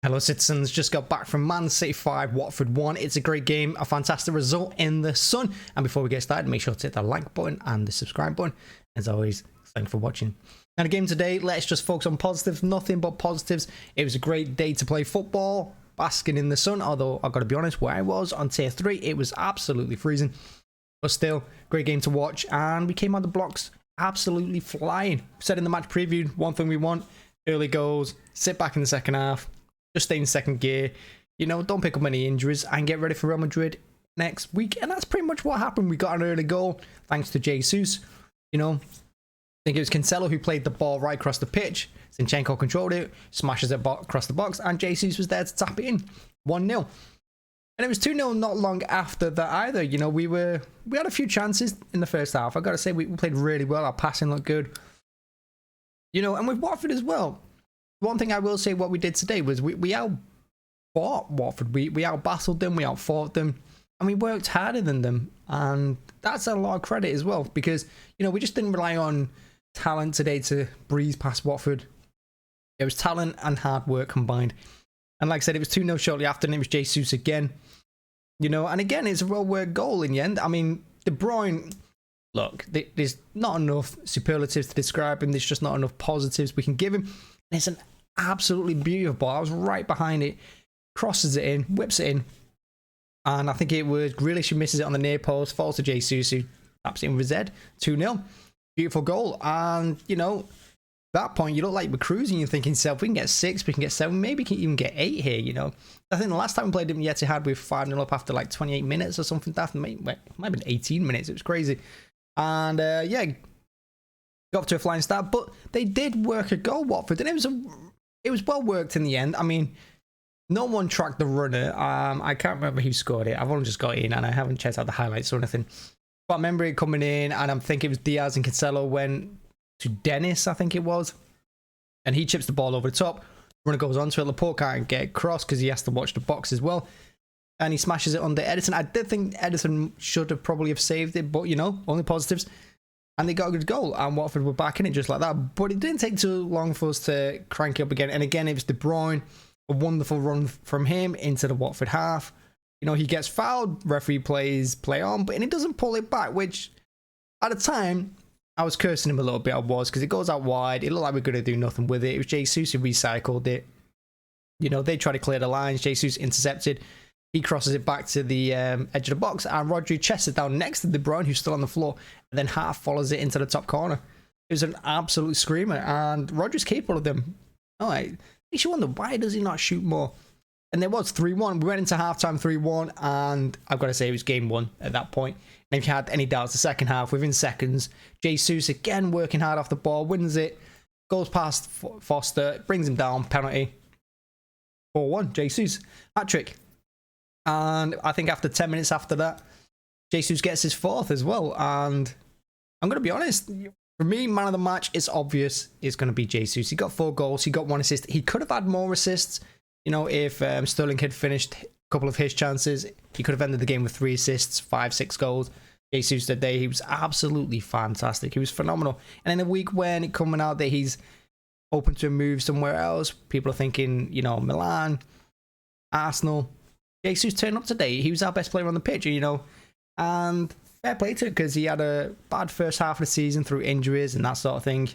Hello citizens, just got back from Man City 5, Watford 1. It's a great game, a fantastic result in the sun. And before we get started, make sure to hit the like button and the subscribe button. As always, thanks for watching. Now the game today, let's just focus on positives, nothing but positives. It was a great day to play football, basking in the sun, although I've got to be honest, where I was on tier 3, it was absolutely freezing. But still, great game to watch, and we came out the blocks absolutely flying. Said in the match preview, one thing we want, early goals, sit back in the second half, just stay in second gear, you know, don't pick up any injuries and get ready for Real Madrid next week. And that's pretty much what happened. We got an early goal thanks to Jesus. You know, I think it was Cancelo who played the ball right across the pitch. Zinchenko controlled it, smashes it across the box, and Jesus was there to tap it in. 1-0. And it was 2-0 not long after that either. You know, we had a few chances in the first half. I got to say, we played really well. Our passing looked good. You know, and with Watford as well. One thing I will say what we did today was we out-fought Watford. We out-battled them, we out-fought them, and we worked harder than them. And that's a lot of credit as well, because, you know, we just didn't rely on talent today to breeze past Watford. It was talent and hard work combined. And like I said, it was 2-0 shortly after, and it was Jesus again. You know, and again, it's a well-worked goal in the end. I mean, De Bruyne, look, there's not enough superlatives to describe him. There's just not enough positives we can give him. And it's an absolutely beautiful ball. I was right behind it, crosses it in, whips it in. And I think it was Grealish who misses it on the near post, falls to Jesus, who taps it in with his head. 2-0. Beautiful goal. And, you know, at that point, you look like we're cruising. You're thinking to yourself, we can get 6, we can get 7, maybe we can even get 8 here, you know. I think the last time we played him yet, it had with 5-0 up after like 28 minutes or something. That might have been 18 minutes. It was crazy. And, yeah, got off to a flying start. But they did work a goal, Watford. And it was well worked in the end. I mean, no one tracked the runner. I can't remember who scored it. I've only just got in and I haven't checked out the highlights or anything. But I remember it coming in, and I'm thinking it was Diaz and Cancelo went to Dennis, I think it was. And he chips the ball over the top. Runner goes onto it. Laporte can't get across because he has to watch the box as well. And he smashes it under Edison. I did think Edison should have probably have saved it, but, you know, only positives. And they got a good goal, and Watford were back in it just like that. But it didn't take too long for us to crank it up again. And again, it was De Bruyne, a wonderful run from him into the Watford half. You know, he gets fouled, referee play on, but he doesn't pull it back, which at the time, I was cursing him a little bit, because it goes out wide. It looked like we are going to do nothing with it. It was Jesus who recycled it. You know, they try to clear the lines. Jesus intercepted. He crosses it back to the edge of the box, and Rodri chests it down next to De Bruyne, who's still on the floor, and then half follows it into the top corner. It was an absolute screamer, and Rodri's capable of them. All right, makes you wonder, why does he not shoot more? And there was 3-1. We went into halftime 3-1, and I've got to say it was game 1 at that point. And if you had any doubts, the second half, within seconds, Jesus again working hard off the ball, wins it, goes past Foster, brings him down, penalty. 4-1, Jesus, hat-trick. And I think after 10 minutes after that, Jesus gets his 4th as well. And I'm going to be honest, for me, man of the match, it's obvious it's going to be Jesus. He got 4 goals, he got 1 assist. He could have had more assists. You know, if Sterling had finished a couple of his chances, he could have ended the game with 3 assists, 5, 6 goals. Jesus today, he was absolutely fantastic. He was phenomenal. And in a week when it coming out that he's open to a move somewhere else, people are thinking, you know, Milan, Arsenal. Jesus turned up today. He was our best player on the pitch, you know. And fair play to it, because he had a bad first half of the season through injuries and that sort of thing.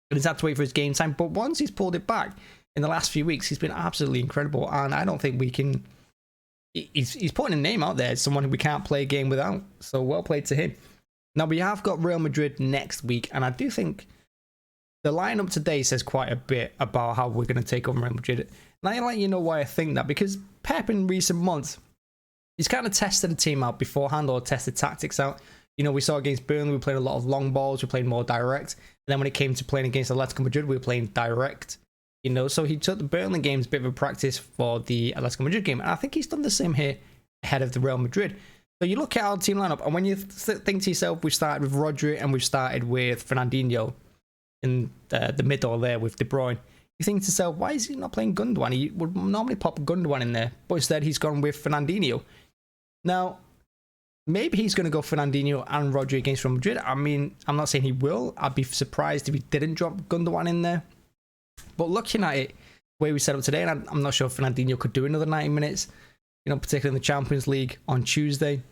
But he's had to wait for his game time. But once he's pulled it back, in the last few weeks, he's been absolutely incredible, and I don't think we can. He's putting a name out there as someone who we can't play a game without. So well played to him. Now we have got Real Madrid next week, and I do think the lineup today says quite a bit about how we're going to take on Real Madrid. And I let you know why I think that, because Pep in recent months, he's kind of tested the team out beforehand, or tested tactics out. You know, we saw against Burnley, we played a lot of long balls, we played more direct. And then when it came to playing against Atletico Madrid, we were playing direct. You know, so he took the Burnley games a bit of a practice for the Atletico Madrid game. And I think he's done the same here ahead of the Real Madrid. So you look at our team lineup, and when you think to yourself, we've started with Rodri and we've started with Fernandinho in the middle there with De Bruyne. You think to yourself, why is he not playing Gundogan? He would normally pop Gundogan in there, but instead he's gone with Fernandinho. Now, maybe he's going to go Fernandinho and Rodri against Real Madrid. I mean, I'm not saying he will. I'd be surprised if he didn't drop Gundogan in there. But looking at it, way we set up today, and I'm not sure if Fernandinho could do another 90 minutes, you know, particularly in the Champions League on Tuesday.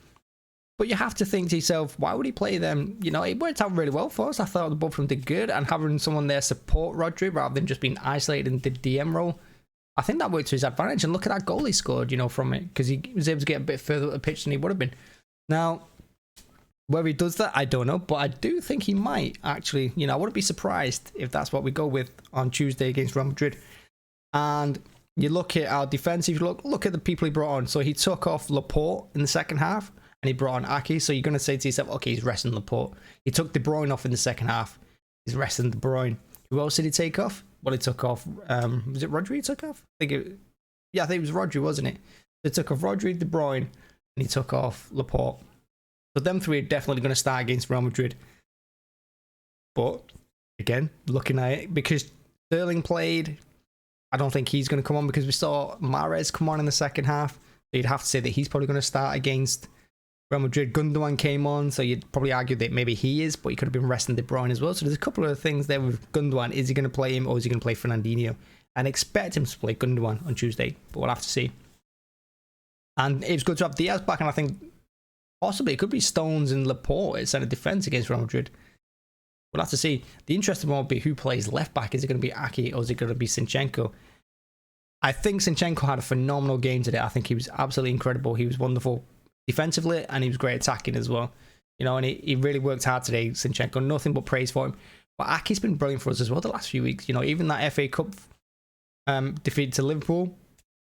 But you have to think to yourself, why would he play them? You know, it worked out really well for us. I thought the both of them did good, and having someone there support Rodri rather than just being isolated in the DM role, I think that worked to his advantage. And look at that goal he scored, you know, from it, because he was able to get a bit further up the pitch than he would have been. Now, whether he does that, I don't know, but I do think he might actually. You know, I wouldn't be surprised if that's what we go with on Tuesday against Real Madrid. And you look at our defensive, look at the people he brought on. So he took off Laporte in the second half, and he brought on Ake. So you're going to say to yourself, okay, he's resting Laporte. He took De Bruyne off in the second half. He's resting De Bruyne. Who else did he take off? Well, he took off, was it Rodri he took off? I think it was Rodri, wasn't it? They took off Rodri, De Bruyne, and he took off Laporte. So them three are definitely going to start against Real Madrid. But, again, looking at it, because Sterling played, I don't think he's going to come on, because we saw Mahrez come on in the second half. So you'd have to say that he's probably going to start against Real Madrid. Gundogan came on, so you'd probably argue that maybe he is, but he could have been resting De Bruyne as well. So there's a couple of things there with Gundogan. Is he going to play him, or is he going to play Fernandinho? And expect him to play Gundogan on Tuesday, but we'll have to see. And it was good to have Diaz back, and I think possibly it could be Stones and Laporte at centre defence against Real Madrid. We'll have to see. The interesting one will be who plays left back. Is it going to be Ake, or is it going to be Zinchenko? I think Zinchenko had a phenomenal game today. I think he was absolutely incredible. He was wonderful defensively, and he was great attacking as well. You know, and he really worked hard today, Zinchenko. Nothing but praise for him. But Ake's been brilliant for us as well the last few weeks. You know, even that FA Cup defeat to Liverpool,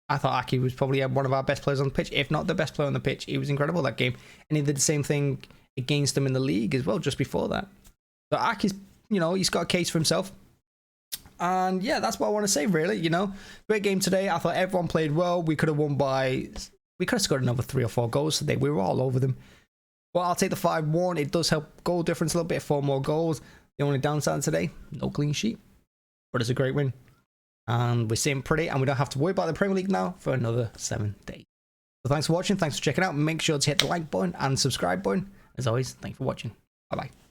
I thought Ake was probably one of our best players on the pitch, if not the best player on the pitch. He was incredible that game. And he did the same thing against them in the league as well, just before that. So Ake's, you know, he's got a case for himself. And yeah, that's what I want to say, really. You know, great game today. I thought everyone played well. We could have won by... We could have scored another 3 or 4 goals today. We were all over them. But I'll take the 5-1. It does help goal difference a little bit, 4 more goals. The only downside today, no clean sheet. But it's a great win. And we're sitting pretty, and we don't have to worry about the Premier League now for another 7 days. So thanks for watching. Thanks for checking out. Make sure to hit the like button and subscribe button. As always, thanks for watching. Bye-bye.